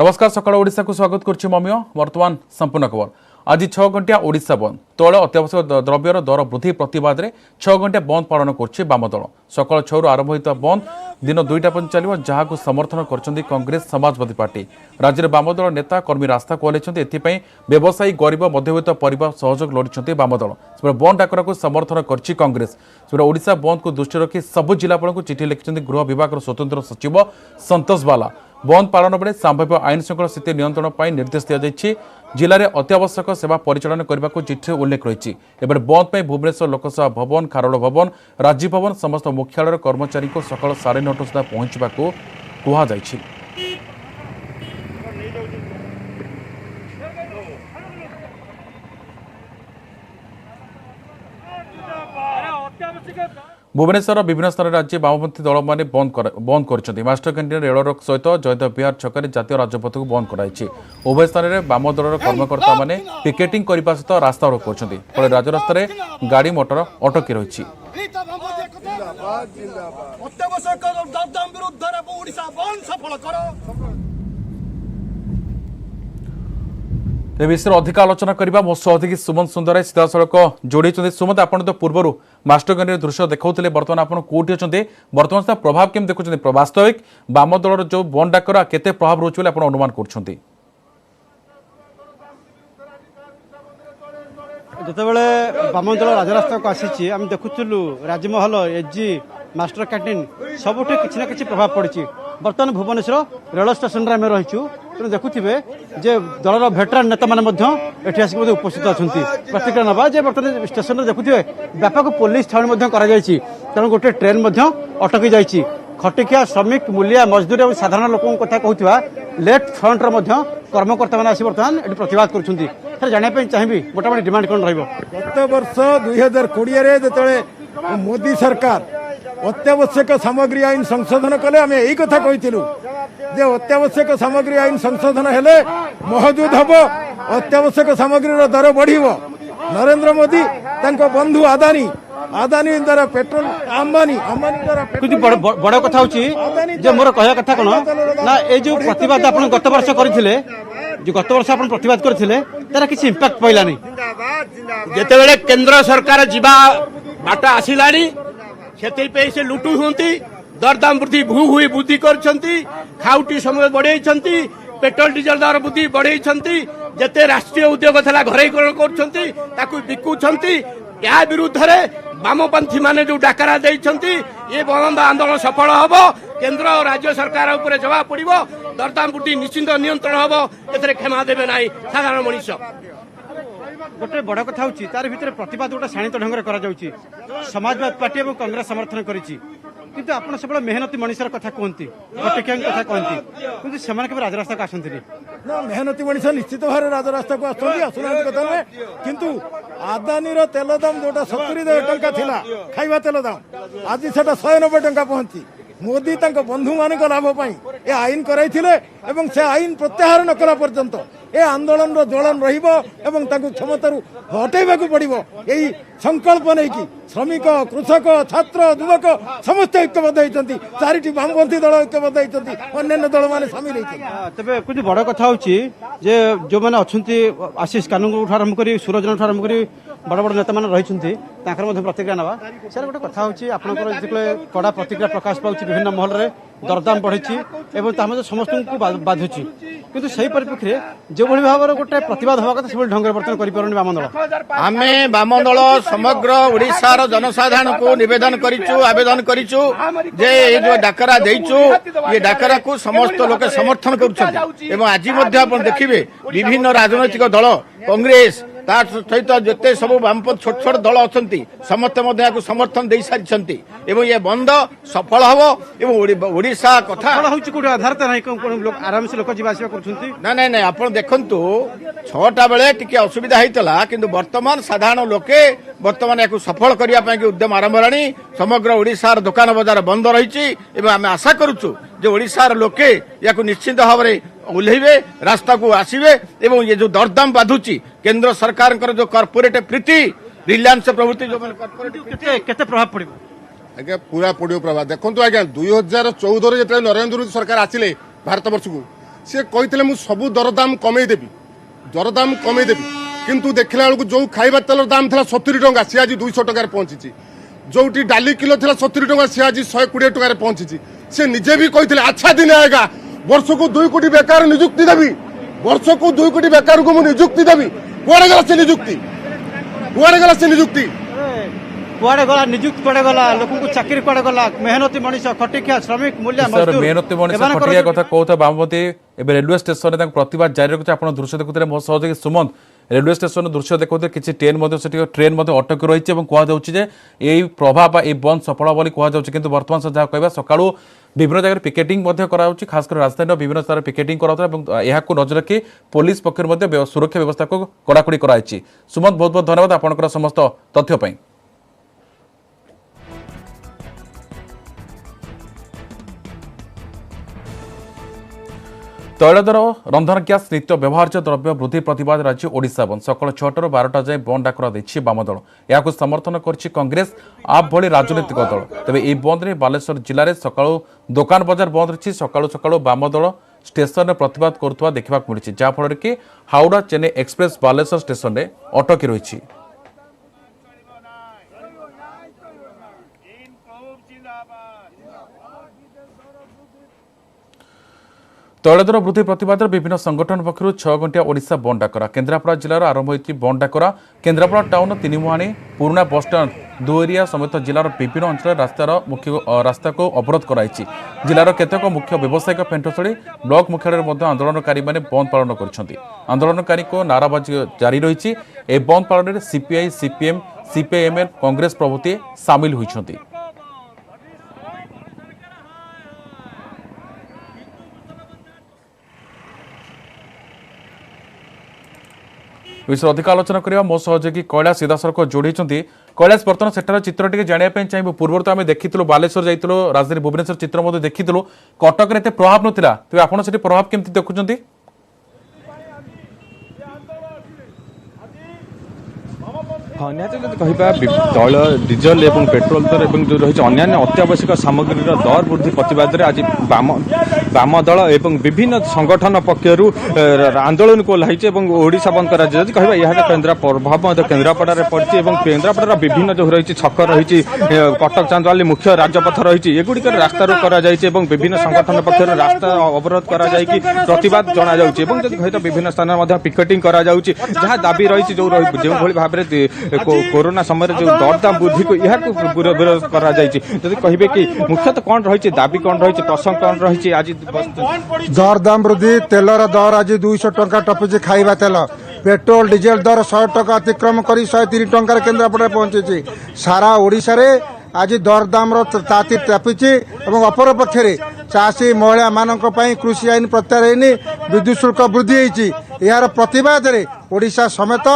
नमस्कार सकाळ ओडिशा को स्वागत करछि ममियो वर्तमान संपूर्ण खबर। आज 6 घंटिया ओडिशा बंद तैल अत्यावश्यक द्रव्यर दर वृद्धि प्रतिवाद में 6 घंटिया बंद पालन करछि वाम दल। सकाळ 6 आरंभ होता बंद दिन 2टा पर्यंत चलियो, जहां समर्थन करछन्ती कांग्रेस समाजवादी पार्टी। राज्य में वाम दल नेता कर्मी रास्ता को ओह्लैछन्ती। एथिपई व्यवसायी गरीब मध्यवित्त परिवार सहयोग लोड़िछन्ती वाम दल। से बंद डाकरा को समर्थन करछि कांग्रेस। से ओडिशा बंद को दृष्टि रखी सबु जिलापाल को चिठी लिखिछन्ती गृह विभाग स्वतंत्र सचिव संतोष बाला। बंद पालन बेले संभाव्य आईन श्रृंखला स्थिति नियंत्रण पर निर्देश दिया। जिले में अत्यावश्यक सेवा परिचालन करने को चिठी उल्लेख रही। एवं बंद पर भुवनेश्वर लोकसभा भवन, खारोल भवन, राजीव भवन समस्त मुख्यालय कर्मचारी को सकाल 9:30 सुधा पहुंचा कहुई। भुवनेश्वर विभिन्न स्थान राज्य वामपंथी दल मैंने बंद कर मास्टर कैंटीन रेल रोक सहित जयदेव विहार छक जातीय राजपथ को बंद कराई। उभय स्थान में वाम दल कर्मकर्ता मैंने पिकेटिंग करने सहित रास्ता रोक कर राजरास्त गाड़ी मोटर अटकी रही। ए विषय अधिक आलोचना करबा मो सहयोगी सुमंत सुंदर सीधा सड़क जोड़ी। सुमंत, आपण तो पूर्व मास्टर कैंटीन दृश्य देखौथिले, बर्तमान आपण कोठी अछन्ते, बर्तमान सा प्रभाव केम देखुछन्ते? वास्तविक वाम दलर जो बंद डाकरा केते प्रभाव रोचु बोले आपण अनुमान करछन्ते? जेतेबेले वाम दल राजरास्ता को आसीछि हम देखुथुलु राजमहल, एजी, मास्टर कैंटीन सबुठे किछि ना किछि प्रभाव पड़िछि। बर्तमान भुवनेश्वर रेल स्टेशन रे रहिछु, तेणु देखुथिबे जे दलर भेटरान नेता माने मध्य एठी आसी उपस्थित अछन्ती। प्रतिक्रिया नबा जे बर्तमान स्टेशन रे देखुथिबे व्यापक पुलिस छाउणी मध्य करा जायछि। तेणु गोटे ट्रेन मध्य अटकी जायछि। खटिकिया श्रमिक, मूलिया, मजदूर और साधारण लोकों कथा कहूथिबा लेफ्ट फ्रंट रे मध्य कर्मकर्ता माने आसी बर्तमान एठी प्रतिवाद करूछन्ती। सर जानिया पे चाहिबी मोटामोटी डिमांड कोन रहइबो? गत वर्ष 2020 रे जेतले मोदी सरकार अत्यावश्यक सामग्री आईन संशोधन कले आम यही कथा कही अत्यावश्यक सामग्री आईन संशोधन हेले महजूद हम अत्यावश्यक सामग्री दर बढ़। नरेंद्र मोदी बंधु आदानी द्वारा पेट्रोल अंबानी द्वारा बड़ कथा हो मोर कह कथा कौन ना ये जो प्रतिवाद आप गत वर्ष करते जो गत वर्ष आप प्रतिवाद करते तार किसी इम्पैक्ट पड़ानी। जिते केंद्र सरकार जीवा बाट आसिलानी से लुटु होती दरदाम वृद्धि भू हुई वृद्धि करछंती, खाउटी समय बढ़े, पेट्रोल डीजल दर वृद्धि बढ़े, जते राष्ट्रीय उद्योग था घरेकरण कर बिकुछंती। या विरुद्ध रे वामपंथी माने जो डाकरा देइछंती ये बंद आंदोलन सफल हब। केंद्र और राज्य सरकार ऊपर जवाब पड़िबो। दरदाम वृद्धि निश्चित नियंत्रण हब। एथरे क्षमा देबे नाही साधारण मनुष्य। गोटे बड़ कथा होची तार भितर प्रतिवाद गोटे शाणित ढंग करा जाउची। समाजवादी पार्टी और कांग्रेस समर्थन करिछि, किंतु आपण सब मेहनती मनुष्यर कथा कहती, खटिकियां कथा कहती, किंतु सेमान के राजरास्ता को आसंती ना। मेहनती मनुष्य निश्चित भाव राजरास्ता को आसुना कथा ना, किंतु आदानी रो तेल दाम जोटा 70 टंका थिला खाइबा तेल दाम आज सेटा 190 टंका पहुंची। मोदी बंधु मान लाभ ये आईन कराइथिले एवं से आईन प्रत्याहार न कला पर्यंत ए आंदोलन रो ज्वलन रहिबो एवं क्षमतारू हटेबाकू पड़िबो। यही संकल्प नहीं कि श्रमिक, कृषक, छात्र, युवक समस्त ऐक्यबद्ध होइछन्ती। चारिटी वामपंथी दल ऐक्यबद्ध होइछन्ती, अन्य दल माने शामिल होइछन्ती। तबे कुछ बड़ कथा होची जे जो माने अछन्ती आशीष कानून आरंभ करी सूरजन आरंभ करी बड़ बड़ नेता माने रहिछन्ती ताकर मध्ये प्रतिक्रिया नबा। सर गोटे कथा होची आपनकर जेतले कड़ा प्रतिक्रिया प्रकाश पाउची विभिन्न महल रे दरदाम बढ़ी एवं ता मध्ये समस्त को बाधुची, किंतु सही परिप्रेक्षी जो भली भाव गोटे प्रतिवाद हवा कथा से ढंग बर्तन करि परनी वाम दल। आमे वाम दल समग्र ओडिशार जनसाधारण को निवेदन करिछु, आवेदन करिछु जे ये जो डाकरा देइछु ये डाकरा को समस्त लोक समर्थन करूछन्ति। एवं आज मध्ये आपण देखिबे विभिन्न राजनैतिक दल कांग्रेस तार सहित जिते सब वामपंथ छोट छोट दल अच्छी समस्ते समर्थन दे सारी एवं ये बंद सफल हम एवं ओडिशा कथा आराम से लोक जीवा ना ना ना आप देखु 6टा बेले टिके असुविधा होता कि वर्तमान साधारण लोके वर्तमान या सफल करने उद्यम आरंभ होलानी। समग्र ओडिशार दुकान बजार बंद रही आम आशा करुचु जे ओडिशार लोके या निश्चित भाव में ओह्लैबे, रास्ता को आसवे एवं ये जो दरदाम बाधुची केंद्र सरकार जो कॉर्पोरेट प्रीति रिलायंस प्रभृति जो केते प्रभाव पड़े आज्ञा पूरा पड़ो प्रभाव देखो आज्ञा 2014 जो नरेंद्र मोदी सरकार आसिले भारत वर्ष को सी कहते मुझे सबू दरदाम कमेदेवी दरदाम कमेदेवी किंतु देखला बेलू जो खाଇବା तेल दाम था 70 टंका सी आज 200 टकर पहुंची जो डाली किलो था 70 टंका सी आज 120 टकर पहुंची से निजे भी कहते अच्छा दिन आएगा वर्ष को 2 कोटी बेकार नियुक्ति देवी वर्ष को 2 कोटी बेकार को नियुक्ति देवी कुआड़े गला से नियुक्ति कुआड़े गला से नियुक्ति कुआड़े गला नियुक्ति कुआड़े गला लोक चाकरी कुआड़े गला मेहनती मनीष खटिया श्रमिक मूल्य सर मेहनती मनीष खटिया कथा कहता बामवती एबे रेलवे स्टेशन रे प्रतिवाद जारी रखुचे आपण दृश्य देखुते मो सहयोगी सुमंत रेलवे स्टेशन दृश्य देखते किसी ट्रेन अटक रही है कहुच्छे जे यही प्रभाव ये बंद सफल बोली कहुच्छे किंतु वर्तमान जहाँ कह सका विभिन्न जगह पिकेटिंग कराऊँच खास कर राजधानी विभिन्न स्थान पिकेटिंग कराया नजर रखी पुलिस पक्ष सुरक्षा व्यवस्था को कड़ाकड़ी कराई। सुमंत बहुत बहुत धन्यवाद आपंकर समस्त तथ्य। तैल दर रंधन ग्यास नित्य व्यवहार्य द्रव्य वृद्धि प्रतिवाद राज्य ओडिशा बंद सकाल 6 12टा जाए बंद डाकरा देछि वाम दल या समर्थन करछि कांग्रेस आप भली राजनीतिक दल तेज यह बंद में बालेश्वर जिले में सकाळु दुकान बजार बंद रही सकाळु वाम दल स्टेशन में प्रतिवाद करुवा देखा मिली जहाँफल कि हावड़ा चेन्नई एक्सप्रेस बालेश्वर स्टेशन में अटकी रही। तैल दर वृद्धि प्रतिवाद विभिन्न संगठन पक्षर 6 घंटिया ओडिशा बंद डाकरा केन्द्रापड़ा जिलार आरंभ होती बंद डाकरा केन्द्रापड़ा टाउन तीनिमुहाणी पुराना बसस्टाण्ड दुहरिया समेत जिलार विभिन्न अंचल रास्ता को अवरोध कराई जिलार केतेक मुख्य व्यावसायिक पेंटस्थली ब्लॉक मुख्यालय आंदोलनकारी बंद पालन कर आंदोलनकारी को नाराबाजी जारी रही बंद पालन में सीपीआई सीपीएम सीपीआईएमएल कांग्रेस प्रभृति सामिल होती। विषय अधिक आलोचना करवा मो सहयोगी कैलाश सीधासख जोड़ी कैलाश बर्तमान सेठार चित्र टी जानापी चाहिए पूर्व तो आम देखी बालेश्वर जाइलु राजधानी भुवनेश्वर चित्र देखी कटक एत प्रभाव नाला तेज आप प्रभाव केमती देखुं? हाँ निहत जब कह तैल डीजेल और पेट्रोल दर और जो रही अन्य अत्यावश्यक सामग्री दर वृद्धि प्रतिवाद में आज वाम दल और विभिन्न संगठन पक्षर आंदोलन को ओह्लाई ओडिशा बंद कर कह यह प्रभाव केन्द्रापड़ा पड़ी केन्द्रापड़ा विभिन्न जो रही छक रही कटक चांदवाली मुख्य राजपथ रही एगुड़िक रास्ता रोक कर विभिन्न संगठन पक्षर रास्ता अवरोध कर प्रतिवाद जना कह विभिन्न स्थान में पिकेटिंग कर जहाँ दाबी रही जो भाव में कोरोना समय जो दरदाम वृद्धि को यह विरोध कर कहे कि मुख्यतः कौन रही दाबी कौन रही प्रसंग कौन रही आज दरदाम वृद्धि तेलर दर आज 200 टंका टपुची खाइबा तेल पेट्रोल डीजेल दर 100 टका अतिक्रम कर 103 टंकार केन्द्रापड़ा पहुंची सारा ओडिशा रे आज दरदाम ताती चापिची और अपर पक्षे चाषी महिला मानक कृषि आईन प्रत्याहार विद्युत शुल्क वृद्धि होती यार प्रतिवाद में ओडिशा समेत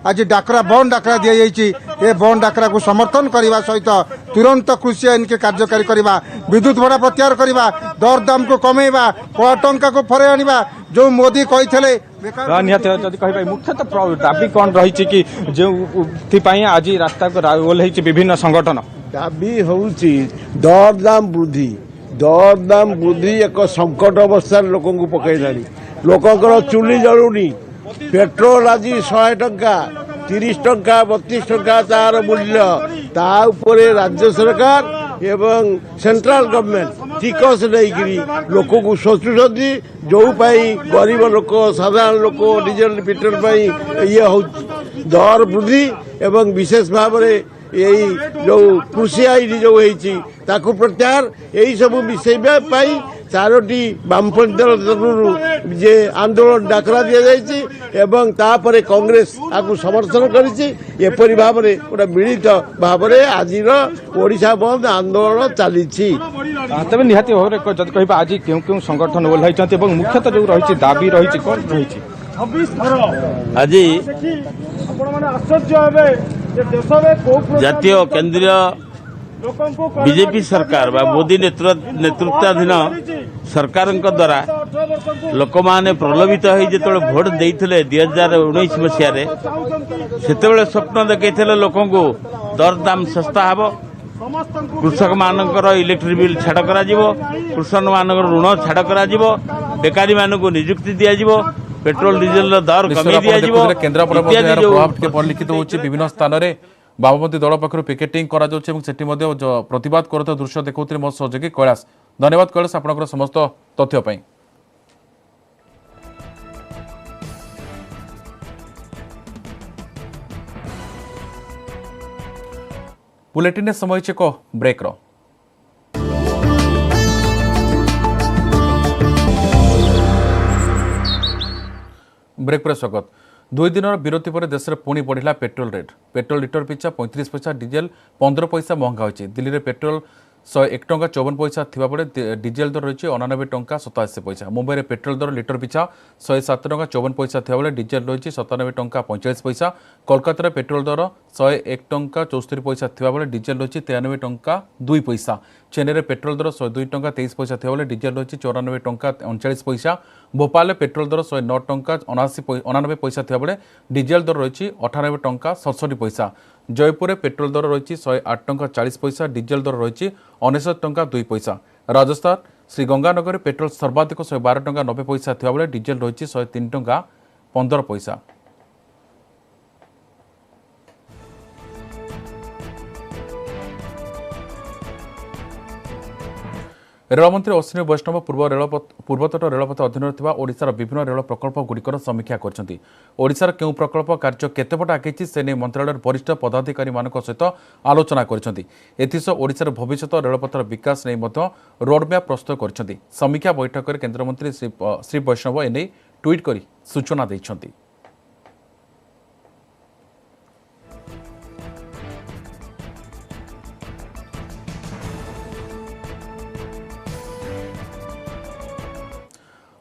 आज डाकरा बंद डाकरा दि जाइए ये बंद डाकरा को समर्थन करने सहित तुरंत कृषि आईन के कार्यकारी करवा विद्युत भड़ा प्रत्याहार करवा दरदाम को कमेवा कड़ा टंका को फरे आनिबा जो मोदी कही मुख्यतः दाबी कौन रही कि जो आज रास्ता को ओह्लाई विभिन्न संगठन दाबी होउची दरदाम वृद्धि एक संकट अवस्था लोक पकईलानी लोकंर चुली जलुनी पेट्रोल आज 100 टंका 30 टंका 32 टंका तार मूल्य ताऊपर राज्य सरकार एवं सेंट्रल गवर्नमेंट टिकस नहीं लोक को सोचुंट जो गरीब लोक साधारण लोक डीजेल पेट्रोल ये हो दर वृद्धि एवं विशेष भाव में यही जो कृषि आईन जो होती प्रत्याहार यही सब विषय चारोटी वामपंथी दल जे आंदोलन डाकरा दि जापर कांग्रेस आपको समर्थन करपरी भाव में गोटे मिलित भाव में आज ओडिशा बंद आंदोलन चली तेज निहाती भाव में जब कह आज क्यों क्यों संगठन ओह्लाई मुख्यतः जो रही दाबी रही कौन रही आज जातीय केंद्रीय बीजेपी सरकार बा मोदी नेतृत्वाधीन सरकार द्वारा लोक मैंने प्रलोभित हो भोट देते 2019 मसीह से स्वप्न देखते लोक दरदाम सस्ता हे कृषक मानकर इलेक्ट्रिक बिल छाड़ कर कृषक मान ऋण छाड़ कर बेकारी मानक नियुक्ति दिया पेट्रोल डीजेल दर कमी दिया केन्द्रापड़ा प्रभाव टिके परिलक्षित होଉଛି विभिन्न स्थान रे बामपंथी दल पक्षर पिकेटिंग करा जाଉଛି ଏବଂ ସେଠି ମଧ୍ୟ प्रतिवाद କରୁଥିବା दृश्य ଦେଖାଉଥିଲେ ମୋ सहयोगी कैलाश। धन्यवाद कैलाश आपनकर समस्त तथ्य ପାଇଁ। बुलेटिन समय एक ब्रेक रो ब्रेक पर स्वागत। 2 दिन विरति पर देश में पुणी बढ़ला पेट्रोल रेट। पेट्रोल लिटर पिछा 35 पैसा, डीजेल 15 पैसा महंगा होती। दिल्ली में पेट्रोल 101 टंका 54 पैसा थिबा बेले डीजेल दर रही 89 टंका 87 पैसा। मुंबई में पेट्रोल दर लिटर पिछा 107 टंका 54 पैसा थिबा बेले डीजेल रही 97 टंका 45 पैसा। कोलकाता पेट्रोल दर 101 टंका 74 पैसा थिबा बेले डीजेल रही 93 टंका 2 पैसा। चेन्नई में पेट्रोल दर 102 टंका 23 पैसा थिबा बेले डीजेल रही 94 टंका 39 पैसा। भोपाल में पेट्रोल दर 109 टंका 89 पैसा थिबा बेले डीजेल दर रही 98 टंका 67 पैसा। जयपुर में पेट्रोल दर रही 108 टंका 40 पैसा, डीजेल दर रही 69 टंका 2 पैसा। राजस्थान श्रीगंगानगर पेट्रोल सर्वाधिक 112 टंका 90 पैसा थिबा बेले डीजेल रही 103 टंका 15 पैसा। रेलमंत्री अश्विनी वैष्णव पूर्वतट रेलपथ अधीन ओडिशार विभिन्न रेल प्रकल्प गुड़िकर समीक्षा करछन्ति। ओडिशार केउ प्रकल्प कार्य केतेपट आगेछि से नै मंत्रालय वरिष्ठ पदाधिकारी मानक सहित आलोचना करछन्ति। एथिसह ओडिशार भविष्यत रेलपथर विकास नै मध्य रोडमैप प्रस्तुत करछन्ति। समीक्षा बैठक में केन्द्रमंत्री श्री वैष्णव एने ट्वीट करी सूचना दैछन्ति।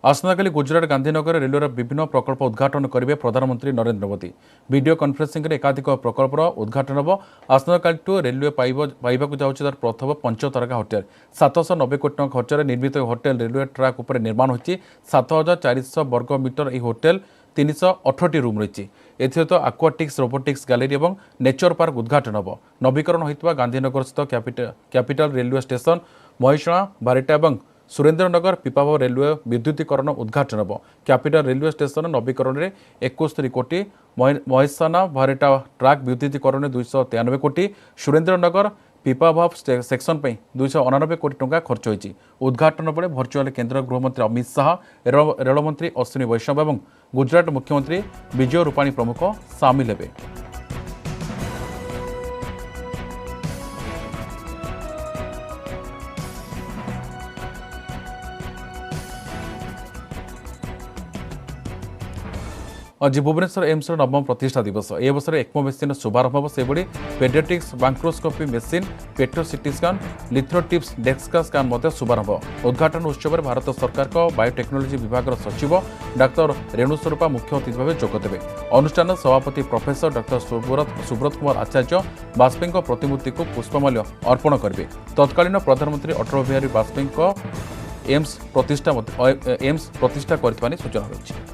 आसंताकाली गुजरात गांधीनगर रेलवे विभिन्न प्रकल्प उद्घाटन करेंगे प्रधानमंत्री नरेंद्र मोदी। वीडियो कॉन्फ्रेंसिंग रे एकाधिक प्रकल्पर उद्घाटन हम। आसंताकाली रेलवे पाइबाकु जाउछि तार प्रथम 5 तारका होटेल। 790 कोटी टंका खर्चरे निर्मित होटेल रेलवे ट्रैक उपर निर्माण होछि। 7400 वर्ग मीटर यह होटेल 368 रूम रही। एसत आक्वाटिक्स रोबोटिक्स गैलेरी और नेचर पार्क उद्घाटन हम। नवीकरण होता गांधीनगर स्थित कैपिटल रेलवे स्टेशन, महिषणा बारिटा और सुरेन्द्रनगर पिपाभ रेलवे विद्युतीकरण उद्घाटन हम। कैपिटल रेलवे स्टेशन नवीकरण में 71 कोटी, महिषाना बारिटा ट्रैक विद्युतीकरण 293 कोटी, सुरेन्द्रनगर पिपाभाव सेक्शन पर 289 कोटी टंका खर्च होती। उद्घाटन पर भर्चुआल केन्द्र गृहमंत्री अमित शाह, रेलमंत्री अश्विनी वैष्णव और गुजरात मुख्यमंत्री विजय रूपाणी प्रमुख सामिल हेबे। आज भुवनेश्वर एम्स नवम प्रतिष्ठा दिवस। ए अवसर एक्मो मेसीन शुभारंभ हम। से पेडियाट्रिक्स माइक्रोस्कोपी मेसीन, पेट्रो सीटी स्कान, लिथ्रोटिप्स डेस्का स्कान शुभारंभ। उद्घाटन उत्सव में भारत सरकार बायोटेक्नोलोजी विभाग सचिव डाक्टर रेणुस्वरूपा मुख्य अतिथि भाव जोगदेवे। अनुष्ठान सभापति प्रोफेसर डाक्टर सुब्रत कुमार आचार्य वाजपेयी प्रतिमूर्ति को पुष्पमाल्य अर्पण करेंगे। तत्कालीन प्रधानमंत्री अटल बिहारी वाजपेयी एम्स प्रतिष्ठा करथिबानि सूचना रही।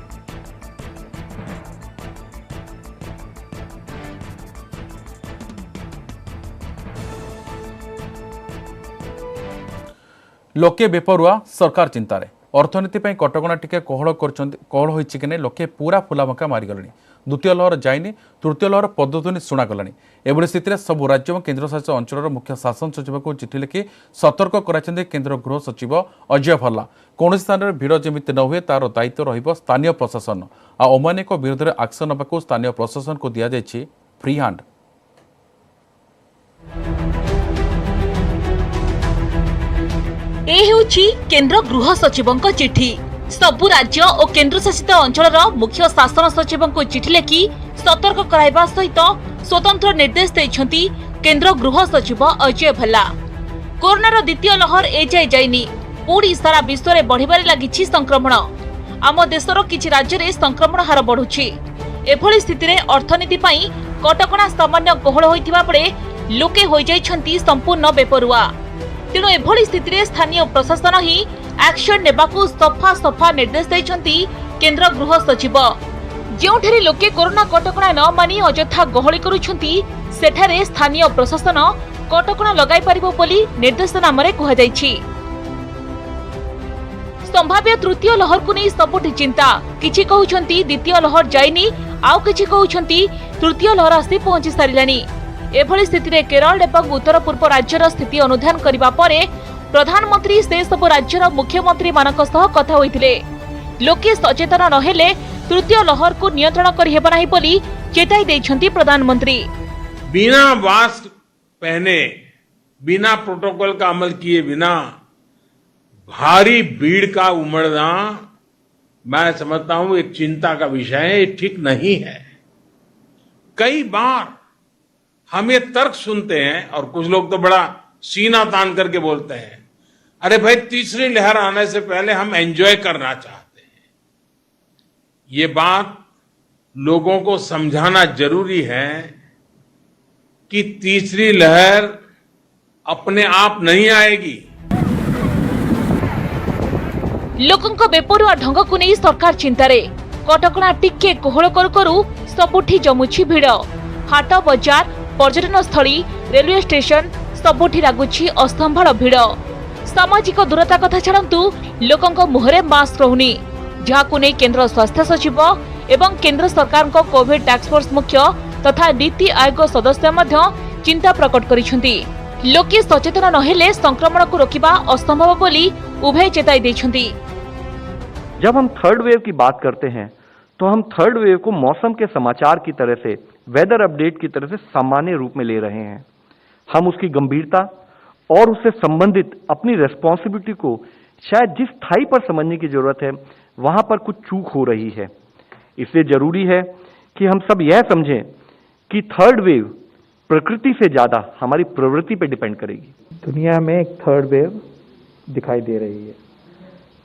लोके बेपरुआ सरकार चिंतार। अर्थनीति कटकणा टिके कोहल होइछि कि लोके पूरा फुलामका मारिगले। द्वितीय लहर जाइनी, तृतीय लहर पदध्वनि शुणागलानी। एभली स्थित में सबु राज्य और केन्द्रशासित अंचल मुख्य शासन सचिव को चिठी लिखि सतर्क कराइछन्ति केन्द्र गृह सचिव अजय भल्ला। कौन स्थान में भिड़ जमिति न हुए तार दायित्व रहिब स्थानीय प्रशासन। अमानिक विरोध में आक्शन नबाकू स्थानीय प्रशासन को दिया जाइछि फ्री हैंड। ए हेउछि केंद्र गृह सचिवंक चिठी। सबु राज्य और केन्द्रशासित अंचल मुख्य शासन सचिव को चिठी लिखि सतर्क कराइबा सहित स्वतंत्र निर्देश दैछन्ति केंद्र गृह सचिव अजय भल्ला। कोरोनार द्वितीय लहर एजाए जाइनी, पूरी सारा विश्व में बढ़िबारे लागिछि संक्रमण। आम देशर किछि राज्य में संक्रमण हार बढ़ुछि। एभली स्थिति में अर्थनीति पई कटकणा सामान्य कोहल होइथिबा बेले लोके होई जाइछन्ति संपूर्ण बेपरुआ। तेणु एभली स्थिति में स्थानीय प्रशासन ही एक्शन नेबाकू सफा सफा निर्देश दैछन्ति केंद्र गृह सचिव। ଯେଉଁଠାରେ लोके कोरोना कटकणा न मानि अଯଥା गहଳି करुछन्ति सेठारे स्थानीय प्रशासन कटकणा लगाई पारिबो बोली निर्देशनामारे कुहा जाइछि। संभाव्य तृतीय लहर को नहीं सबुठी चिंता। किछि कहउछंती द्वितीय लहर जाइनी, आउ किछि कहउछंती तृतीय लहर आसी पहुंची सारिलानी। एभली स्थिति रे केरल एवं उत्तर पूर्व राज्यर स्थिति अनुधान करिबा परे प्रधानमंत्री से सब राज्यर मुख्यमंत्री मानक सह कथा होइथिले। लोके सचेतन नहेले तृतीय लहर को नियंत्रण करि हेबा नाही बोली चेताई दैछंती प्रधानमंत्री। बिना मास्क पहने, बिना प्रोटोकॉल का अमल किए बिना भारी भीड़ का उमड़ना मैं समझता हूं एक चिंता का विषय है, ठीक नहीं है। कई बार हम ये तर्क सुनते हैं और कुछ लोग तो बड़ा सीना तान करके बोलते हैं, अरे भाई तीसरी लहर आने से पहले हम एंजॉय करना चाहते हैं। ये बात लोगों को समझाना जरूरी है कि तीसरी लहर अपने आप नहीं आएगी। लोकंक बेपरुआ ढंग को नहीं सरकार चिंतारे। कटकणा टिके कोहल करू करू सबुठी जमुछि भिड़। हाट बजार, पर्यटन स्थली, रेलवे स्टेशन सबुठी लागुछि असंभाळ भिड़। सामाजिक दूरता कथा छाड़ंतु लोकंक मुहरे मास्क रहुनी, जहाकु नै केंद्र स्वास्थ्य सचिव एवं केंद्र सरकार को कोविड टास्क फोर्स मुख्य तथा नीति आयोग सदस्य मध्य चिंता प्रकट करिसेंती। लोके सचेतन नहेले संक्रमण को रोकिबा असंभव बोली उभय चेताई दैछंती। जब हम थर्ड वेव की बात करते हैं तो हम थर्ड वेव को मौसम के समाचार की तरह से, वेदर अपडेट की तरह से सामान्य रूप में ले रहे हैं। हम उसकी गंभीरता और उससे संबंधित अपनी रेस्पॉन्सिबिलिटी को शायद जिस स्थाई पर समझने की जरूरत है वहां पर कुछ चूक हो रही है। इसलिए जरूरी है कि हम सब यह समझें कि थर्ड वेव प्रकृति से ज्यादा हमारी प्रवृत्ति पर डिपेंड करेगी। दुनिया में एक थर्ड वेव दिखाई दे रही है।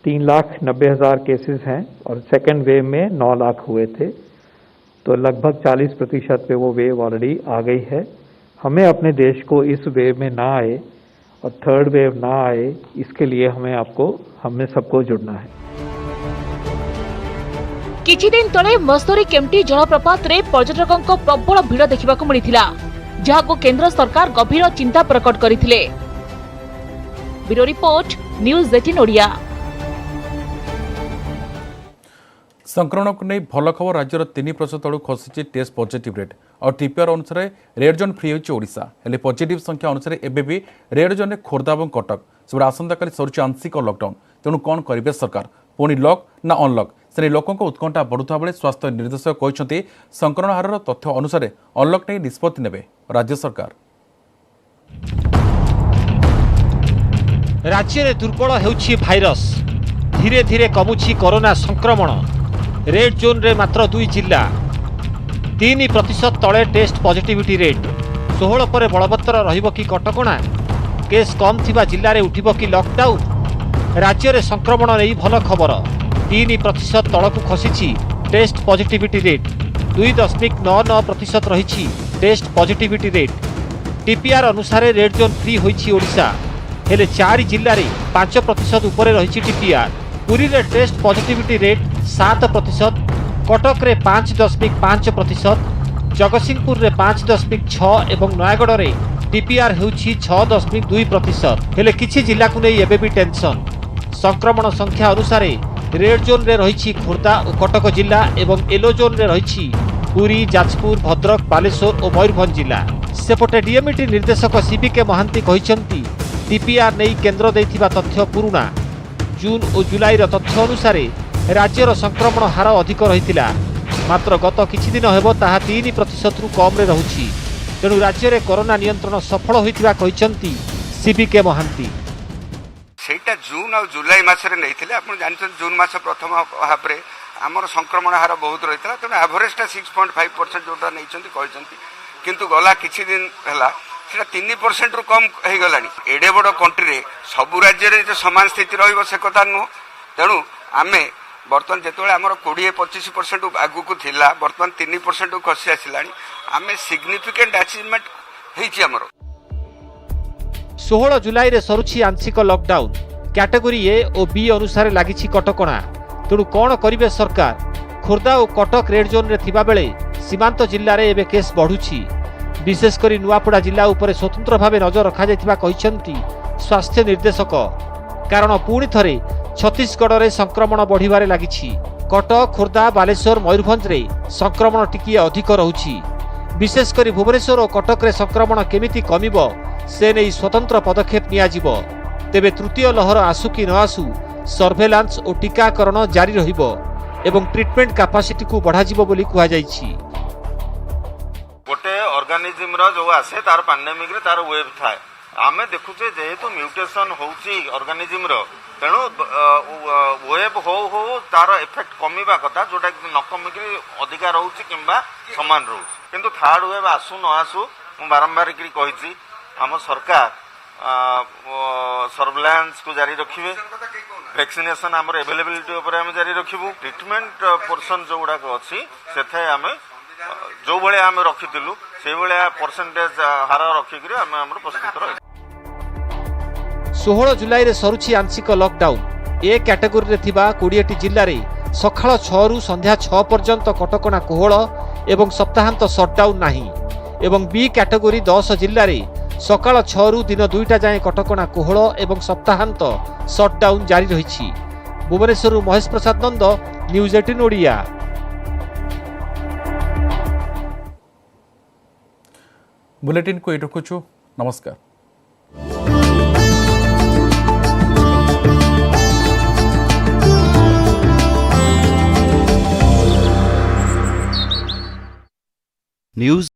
3,90,000 केसेस हैं और सेकेंड वेव में 9 लाख हुए थे, तो लगभग 40% पे वो वेव ऑलरेडी आ गई है। हमें अपने देश को इस वेव में ना आए और थर्ड वेव ना आए, इसके लिए हमें सबको जुड़ना है। किछि दिन तले मस्तोरी केम्टी जलप्रपात रे पर्यटकों प्रबल भिड़ देखा मिलता, जहां केंद्र सरकार गभीर चिंता प्रकट करथिले। Bureau report, news 18 Odia. संक्रमण को नहीं भल खबर, राज्यर 3% तलू खसी टेस्ट पॉजिटिव रेट और टीपीआर अनुसार रेड जोन फ्री होची ओडिशा। हेले पॉजिटिव संख्या अनुसार एबे भी रेड जोन खोर्धा और कटक सब आसंता काली सरुची आंशिक लॉकडाउन। तेणु कौन करेंगे सरकार, पुणी लॉक ना अनलॉक, से लोकों उत्कंठा बढ़ुता बेले स्वास्थ्य निर्देशक कहते संक्रमण हार तथ्य अनुसार अनलॉक नहीं निष्पत्ति नेबे राज्य सरकार। राज्य में दुर्बल होउछि भाइरस, धीरे धीरे कमुछि कोरोना संक्रमण। रेड जोन रे मात्र 2 जिला, 3% तले टेस्ट पॉजिटिविटी रेट। 16 पर बलवत्तर रहिबो कि कटकणा, केस कम थिबा जिल्ला रे उठिबो कि लॉकडाउन। राज्य में संक्रमण नहीं भल खबर, 3% तलकू खसी टेस्ट पॉजिटिविटी रेट। 2.99% रही टेस्ट पॉजिटिविटी रेट। टीपीआर अनुसार रेड जोन फ्री होइछि ओडिशा, हेले 4 जिल्ला रे 5% उपरे रही टीपीआर। पुरी रे टेस्ट पॉजिटिविटी रेट 7%, कटक रे 5.5%, जगतसिंहपुर रे 5.6 एवं नयागढ़ रे टीपीआर होउछि 6.2%। हेले किछि जिल्ला को नै एबे भी टेंशन। संक्रमण संख्या अनुसार रेड जोन रे रही खोर्धा और कटक जिला एवं येलो जोन रे रही पुरी, जाजपुर, भद्रक, बालेश्वर और मयूरभंज जिला। सेपटे डीएमईटी निर्देशक सीबीके महांती कहिसेंती टीपीआर नहीं केंद्र देथिबा तथ्य पुरुणा। जून और जुलाई तथ्य अनुसार राज्यर संक्रमण हार अधिक रहितिला, मात्र गत किछि दिन हेबो ताहा 3% रु कम रे रहुछि। तेणु राज्य में कोरोना नियंत्रण सफल होइतिबा कहिसेंती सीबीके महांती। सेटा जून और जुलाई मासरे नहीं थे। आप जानते जून मास प्रथम हाफ रे आमर संक्रमण हार बहुत रही है, तेनाली एवरेजटा 6.5% जोटा नहीं कहते, किंतु गला किछि दिन है 3% रु कम हो गला। एडे बड़ कंट्री सबु राज्य में सामान स्थिति से कथा नुह। तेणु आम बर्तमान जो आम 20-25% आगू को थिला, बर्तमान 3% खसी आसला। आम सिग्निफिकेंट अचीवमेंट होइछि आमर। 16 जुलाई रे सरुछि आंशिक लॉकडाउन। कैटेगरी ए और बी अनुसार लागिछि कटकणा। तेणु कौन करिवे सरकार? खोर्धा और कटक रेड जोन रे थिबा बेले सीमांत जिल्ला रे एबे केस बढ़ुछि। विशेषकर नुआपड़ा जिला उपर स्वतंत्र भाव नजर रखा जाइथिबा कहिसेंती स्वास्थ्य निर्देशक। कारण पुणी थरे छत्तीसगढ़ संक्रमण बढ़िबारे लागिछि। कटक, खोर्धा, बालेश्वर, मयूरभंज रे संक्रमण टिकिए अधिक रहुछि। विशेषकर भुवनेश्वर और कटक रे संक्रमण केमिति कमिबो से नहीं स्वतंत्र पदक्षेप नियाजिबो। तेबे तृतीय लहर आसु कि न आसु सर्भेलांस और टीकाकरण जारी रहिबो एवं ट्रीटमेंट कैपेसिटी को बढ़ाजिबो बोली कुहा जाइछि। गोटे ऑर्गेनिज्म रो जो आसे तार पैंडेमिक रे तार वेव थाए आमे देखुचे जेहेतु म्यूटेशन होउची ऑर्गेनिज्म रो तेणु वेव हो तार इफेक्ट कमिबा कथा जोटा न कमिक अधिका रहउची किंबा समान रहउची किंतु थर्ड वेव आसु न आसु मु बारंबार करी कहिची हम सरकार सर्वेलांस को जारी रखिबे। वैक्सीनेशन आमर अवेलेबिलिटी ऊपर हम जारी रखिबू। ट्रीटमेंट पोर्शन जो गुड़ाक अच्छी से आम जो भाई आम रखीलु से भाया परसेंटेज हार रखिक प्रस्तुत रही। 16 जुलाई रे सरुछि आंशिक लॉकडाउन। ए कैटेगोरी रे थिबा 20टी जिल्ला रे सखाळ 6 रु संध्या 6 पर्यंत कटकणा कोहळ एवं सप्ताहांत शटडाउन नाही एवं बी कैटेगोरी 10 जिल्ला रे सकाळ 6 रु दिन 2टा जाए कटकणा कोहळ एवं सप्ताहांत शटडाउन जारी रहिछि। भुवनेश्वर महेश प्रसाद नंद, न्यूज 18 ओडिया। बुलेटिन को एट रखुछु। नमस्कार। न्यूज